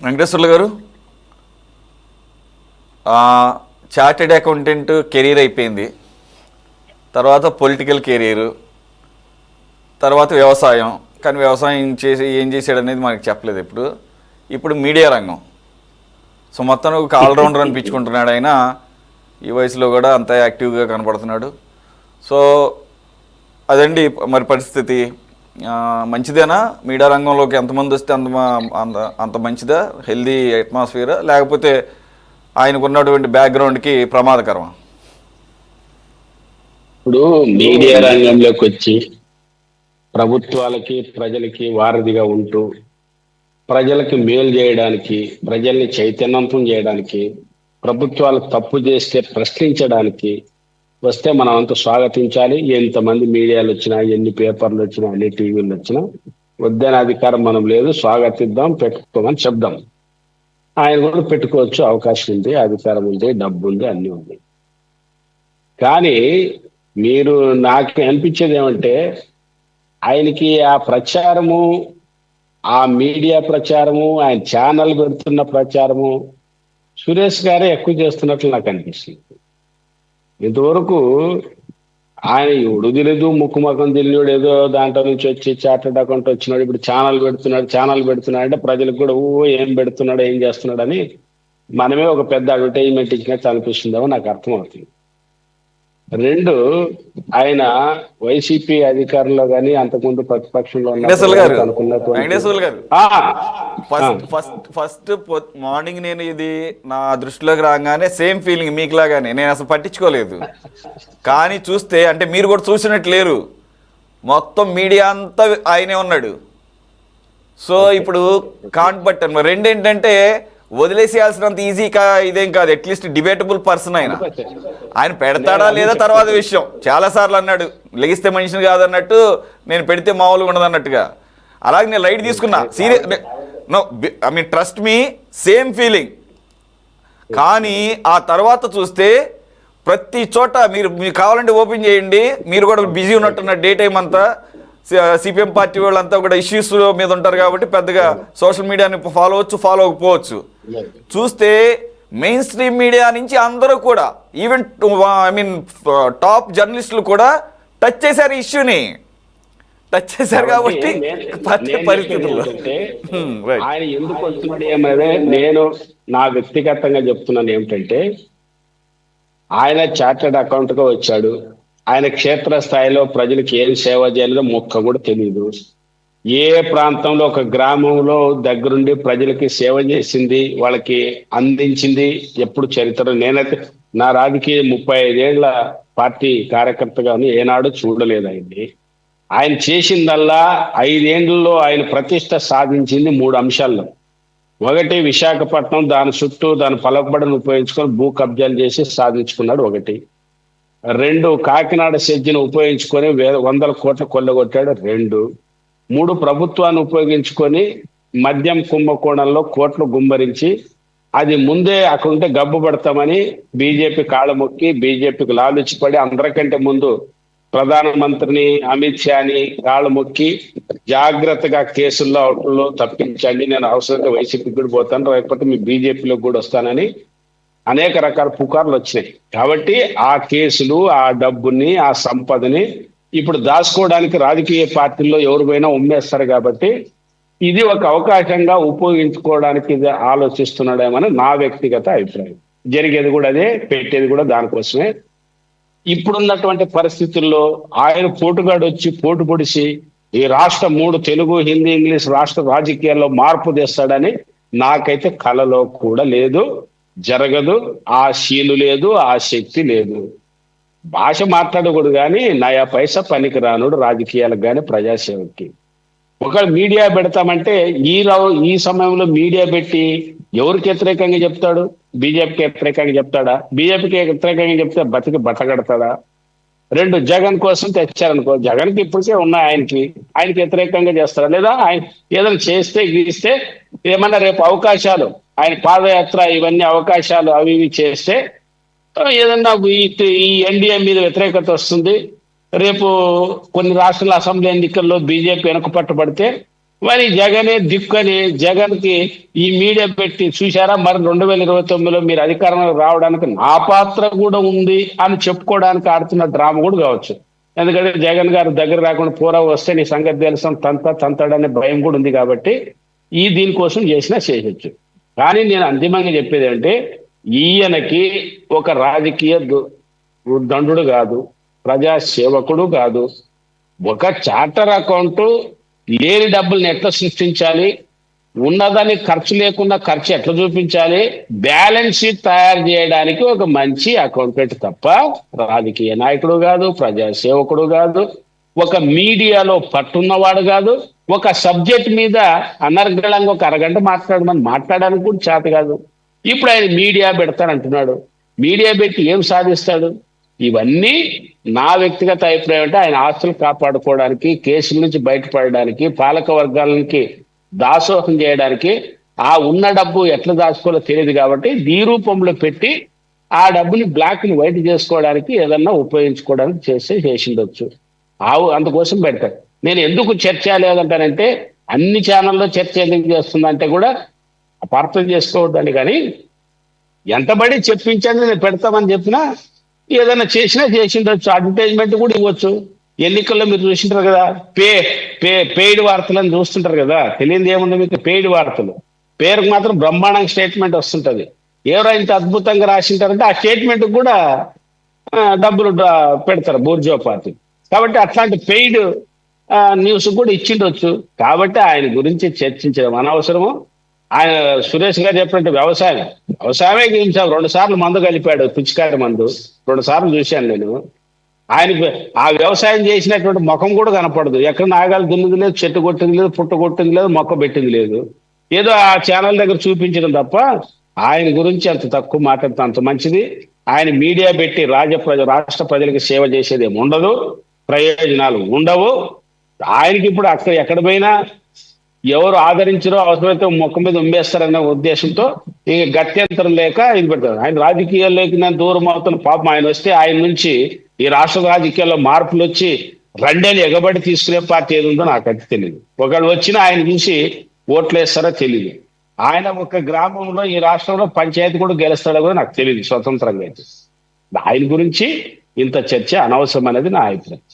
వెంకటేశ్వర్లు గారు, chartered accountant career అయిపోయింది, తర్వాత పొలిటికల్ కెరీరు, తర్వాత వ్యవసాయం. కానీ వ్యవసాయం చేసి ఏం చేశాడు అనేది మనకు చెప్పలేదు. ఇప్పుడు మీడియా రంగం. సో మొత్తం ఒక ఆల్రౌండర్ అనిపించుకుంటున్నాడు ఆయన. ఈ వయసులో కూడా అంత యాక్టివ్గా కనపడుతున్నాడు. సో అదండి మరి పరిస్థితి. మంచిదేనా మీడియా రంగంలోకి ఎంతమంది వస్తే అంత మంచిదా? హెల్దీ అట్మాస్ఫియరా, లేకపోతే ఆయనకు ఉన్నటువంటి బ్యాక్గ్రౌండ్కి ప్రమాదకరమా? ఇప్పుడు మీడియా రంగంలోకి వచ్చి ప్రభుత్వాలకి ప్రజలకి వారధిగా ఉంటూ ప్రజలకి మేలు చేయడానికి, ప్రజల్ని చైతన్యవంతం చేయడానికి, ప్రభుత్వాలు తప్పు చేస్తే ప్రశ్నించడానికి వస్తే మనం అంత స్వాగతించాలి. ఎంతమంది మీడియాలు వచ్చినా, ఎన్ని పేపర్లు వచ్చినా, ఎన్ని టీవీలు వచ్చినా వద్దనే అధికారం మనం లేదు. స్వాగతిద్దాం, పెట్టుకోమని చెప్దాం. ఆయన కూడా పెట్టుకోవచ్చు, అవకాశం ఉంది, అధికారం ఉంది, డబ్బు ఉంది, అన్నీ ఉంది. కానీ మీరు నాకు అనిపించేది ఏమంటే, ఆయనకి ఆ ప్రచారము, ఆ మీడియా ప్రచారము, ఆయన ఛానల్ పెడుతున్న ప్రచారము సురేష్ గారే ఎక్కువ చేస్తున్నట్లు నాకు అనిపిస్తుంది. ఇంతవరకు ఆయన ఎవడు తెలియదు, ముక్కు ముఖం తెలియడు, ఏదో దాంట్లో నుంచి వచ్చి చార్టెడ్ అకౌంట్ వచ్చినాడు, ఇప్పుడు ఛానల్ పెడుతున్నాడు అంటే ప్రజలకు కూడా ఏం పెడుతున్నాడు, ఏం చేస్తున్నాడు అని మనమే ఒక పెద్ద అడ్వర్టైజ్మెంట్ ఇచ్చినట్టు అనిపిస్తుందేమో నాకు అర్థమవుతుంది. రెండు, ఆయన వైసీపీ అధికారంలో కానీ అంతకుముందు ప్రతిపక్షంలో ఫస్ట్ మార్నింగ్ నేను ఇది నా దృష్టిలోకి రాగానే సేమ్ ఫీలింగ్ మీకు లాగానే, నేను అసలు పట్టించుకోలేదు. కానీ చూస్తే అంటే మీరు కూడా చూసినట్టు లేరు, మొత్తం మీడియా అంతా ఆయనే ఉన్నాడు. సో ఇప్పుడు కాంట్ బట్టన్ రెండేంటంటే వదిలేసేయాల్సినంత ఈజీగా ఇదేం కాదు. అట్లీస్ట్ డిబేటబుల్ పర్సన్ ఆయన పెడతాడా లేదా తర్వాత విషయం. చాలాసార్లు అన్నాడు లెగిస్తే మనిషిని కాదన్నట్టు, నేను పెడితే మామూలుగా ఉండదు అన్నట్టుగా. అలాగే నేను లైట్ తీసుకున్నా, serious no, I mean trust me, same feeling. కానీ ఆ తర్వాత చూస్తే ప్రతి చోట మీరు కావాలంటే ఓపెన్ చేయండి, మీరు కూడా బిజీ ఉన్నట్టున్న డే టైం అంతా సిపిఎం పార్టీ వాళ్ళంతా కూడా ఇష్యూస్ మీద ఉంటారు కాబట్టి పెద్దగా సోషల్ మీడియాని ఫాలో అవ్వకపోవచ్చు. చూస్తే మెయిన్ స్ట్రీమ్ మీడియా నుంచి అందరూ కూడా, ఈవెన్ ఐ మీన్ టాప్ జర్నలిస్టులు కూడా టచ్ చేశారు ఇష్యూని, టచ్ చేశారు. కాబట్టి పరిస్థితుల్లో ఆయన ఎందుకు వస్తున్నాడు ఏమైనా, నేను నా వ్యక్తిగతంగా చెప్తున్నాను ఏమిటంటే, ఆయన చార్టెడ్ అకౌంట్ గా వచ్చాడు. ఆయన క్షేత్రస్థాయిలో ప్రజలకు ఏం సేవ చేయాలో మొక్క కూడా తెలియదు. ఏ ప్రాంతంలో ఒక గ్రామంలో దగ్గరుండి ప్రజలకి సేవ చేసింది, వాళ్ళకి అందించింది ఎప్పుడు చరిత్ర నేనైతే నా రాజకీయ 35 ఏళ్ల పార్టీ కార్యకర్తగాను ఏనాడు చూడలేదు ఆయన్ని. ఆయన చేసిందల్లా 5 ఏళ్లలో ఆయన ప్రతిష్ట సాధించింది 3 అంశాల్లో. ఒకటి, విశాఖపట్నం దాని చుట్టూ దాని పలకబడిని ఉపయోగించుకొని భూ కబ్జాలు చేసి సాధించుకున్నాడు ఒకటి. 2, కాకినాడ సెజ్జిని ఉపయోగించుకొని 100 కోట్ల కొల్లగొట్టాడు 2. 3, ప్రభుత్వాన్ని ఉపయోగించుకొని మద్యం కుంభకోణంలో కోట్లు గుమ్మరించి అది ముందే అక్కడ ఉంటే గబ్బు పడతామని బీజేపీ కాళ్ళ మొక్కి, బీజేపీకి లాలుచిపడి అందరికంటే ముందు ప్రధానమంత్రిని అమిత్ షాని కాళ్ళ మొక్కి జాగ్రత్తగా కేసుల్లో అవుట్లో తప్పించండి, నేను అవసరంగా వైసీపీకి కూడా పోతాను, లేకపోతే మీ బీజేపీలోకి కూడా వస్తానని అనేక రకాల పుకార్లు వచ్చినాయి. కాబట్టి ఆ కేసులు, ఆ డబ్బుని, ఆ సంపదని ఇప్పుడు దాచుకోవడానికి రాజకీయ పార్టీల్లో ఎవరు పోయినా ఉమ్మేస్తారు. కాబట్టి ఇది ఒక అవకాశంగా ఉపయోగించుకోవడానికి ఇది ఆలోచిస్తున్నాడేమని నా వ్యక్తిగత అభిప్రాయం. జరిగేది కూడా అదే, పెట్టేది కూడా దానికోసమే. ఇప్పుడున్నటువంటి పరిస్థితుల్లో ఆయన పోటుగాడు వచ్చి పోటు పొడిచి ఈ రాష్ట్ర 3 తెలుగు, హిందీ, ఇంగ్లీష్ రాష్ట్ర రాజకీయాల్లో మార్పు తెస్తాడని నాకైతే కలలో కూడా లేదు, జరగదు. ఆ శీలు లేదు, ఆ శక్తి లేదు. భాష మాట్లాడకూడదు కానీ నయా పైసా పనికి రానుడు రాజకీయాలకు కానీ ప్రజాసేవకి. ఒకవేళ మీడియా పెడతామంటే ఈ సమయంలో మీడియా పెట్టి ఎవరికి వ్యతిరేకంగా చెప్తాడు? బీజేపీకి వ్యతిరేకంగా చెప్తాడా? బీజేపీకి వ్యతిరేకంగా చెప్తే బతకడతాడా? 2, జగన్ కోసం తెచ్చారనుకో, జగన్కి ఇప్పటికే ఉన్నాయి, ఆయనకి వ్యతిరేకంగా చేస్తారా? లేదా ఆయన ఏదైనా చేస్తే గీస్తే ఏమన్నా రేపు అవకాశాలు, ఆయన పాదయాత్ర ఇవన్నీ అవకాశాలు అవి ఇవి చేస్తే ఏదన్నా ఈ ఎన్డీఏ మీద వ్యతిరేకత వస్తుంది. రేపు కొన్ని రాష్ట్రాల అసెంబ్లీ ఎన్నికల్లో బీజేపీ వెనుక పట్టబడితే మరి జగనే దిక్కని జగన్ కి ఈ మీడియా పెట్టి చూశారా, మరి 2029లో మీరు అధికారంలో రావడానికి నా పాత్ర కూడా ఉంది అని చెప్పుకోవడానికి ఆడుతున్న డ్రామా కూడా కావచ్చు. ఎందుకంటే జగన్ గారు దగ్గర రాకుండా పూరా వస్తే నీ సంగతి తెలుసాం తంతాడనే భయం కూడా ఉంది కాబట్టి దీనికోసం చేసినా చేయొచ్చు. కానీ నేను అంతిమంగా చెప్పేది అంటే ఈయనకి ఒక రాజకీయ దండుడు కాదు, ప్రజా సేవకుడు కాదు. ఒక చార్టర్ అకౌంట్ లేని డబ్బుల్ని ఎట్లా సృష్టించాలి, ఉన్నదాన్ని ఖర్చు లేకుండా ఖర్చు ఎట్లా చూపించాలి, బ్యాలెన్స్ షీట్ తయారు చేయడానికి ఒక మంచి అకౌంటెంట్ తప్ప రాజకీయ నాయకుడు కాదు, ప్రజా సేవకుడు కాదు, ఒక మీడియాలో పట్టున్నవాడు కాదు, ఒక సబ్జెక్ట్ మీద అనర్గళంగా ఒక అరగంట మాట్లాడడానికి కూడా చేత కాదు. ఇప్పుడు ఆయన మీడియా పెడతానంటున్నాడు. మీడియా పెట్టి ఏం సాధిస్తాడు? ఇవన్నీ నా వ్యక్తిగత అభిప్రాయం అంటే ఆయన ఆస్తులు కాపాడుకోవడానికి, కేసుల నుంచి బయటపడడానికి, పాలక వర్గాలకి దాసోహం చేయడానికి, ఆ ఉన్న డబ్బు ఎట్లా దాచుకోవాలో తెలియదు కాబట్టి ఈ రూపంలో పెట్టి ఆ డబ్బుని బ్లాక్ ని వైట్ చేసుకోవడానికి ఏదన్నా ఉపయోగించుకోవడానికి చేసిండొచ్చు. అందుకోసం పెడతాడు. నేను ఎందుకు చర్చ లేదంటానంటే అన్ని ఛానల్లో చర్చ ఎందుకు చేస్తుందంటే కూడా అపార్థం చేసుకోవద్దని. కానీ ఎంతబడి చెప్పించండి నేను పెడతామని చెప్పినా ఏదైనా చేసినా చేసిండొచ్చు. అడ్వర్టైజ్మెంట్ కూడా ఇవ్వచ్చు. ఎన్నికల్లో మీరు చూసింటారు కదా, పెయిడ్ వార్తలను చూస్తుంటారు కదా. తెలియదు ఏముంది మీకు, పెయిడ్ వార్తలు పేరుకు మాత్రం బ్రహ్మాండంగా స్టేట్మెంట్ వస్తుంటది. ఎవరో ఇంత అద్భుతంగా రాసింటారంటే ఆ స్టేట్మెంట్ కూడా డబ్బులు పెడతారు బూర్జో పార్టీ. కాబట్టి అట్లాంటి పెయిడ్ న్యూస్ కూడా ఇచ్చిండొచ్చు. కాబట్టి ఆయన గురించి చర్చించడం అనవసరము. ఆయన సురేష్ గారు చెప్పినట్టు వ్యవసాయమే గెలిచాం. 2 సార్లు మందు కలిపాడు, పిచ్చికారి మందు. 2 సార్లు చూశాను నేను. ఆయన ఆ వ్యవసాయం చేసినటువంటి ముఖం కూడా కనపడదు. ఎక్కడ నాగాలు దున్నింది లేదు, చెట్టు కొట్టింది లేదు, పుట్ట కొట్టింది లేదు, మొక్క పెట్టింది లేదు. ఏదో ఆ ఛానల్ దగ్గర చూపించడం తప్ప ఆయన గురించి అంత తక్కువ మాట్లాడితే అంత మంచిది. ఆయన మీడియా పెట్టి రాష్ట్ర ప్రజలకు సేవ చేసేది ఏమి ఉండదు, ప్రయోజనాలు ఉండవు. ఆయనకి ఇప్పుడు అక్కడ ఎక్కడ పోయినా ఎవరు ఆదరించరో అవసరమైతే మొక్క మీద ఉమ్మేస్తారన్న ఉద్దేశంతో ఇక గత్యంతరం లేక ఇది పెడతారు. ఆయన రాజకీయాల్లోకి నేను దూరం అవుతున్న పాపం ఆయన వస్తే ఆయన నుంచి ఈ రాష్ట్ర రాజకీయాల్లో మార్పులు వచ్చి రెండేళ్ళు ఎగబడి తీసుకునే పార్టీ ఏది ఉందో నాకైతే తెలియదు. ఒకళ్ళు వచ్చినా ఆయన చూసి ఓట్లేస్తారో తెలియదు. ఆయన ఒక గ్రామంలో ఈ రాష్ట్రంలో పంచాయతీ కూడా గెలుస్తాడో కూడా నాకు తెలియదు స్వతంత్రంగా అయితే. ఆయన గురించి ఇంత చర్చ అనవసరం అనేది నా అభిప్రాయం.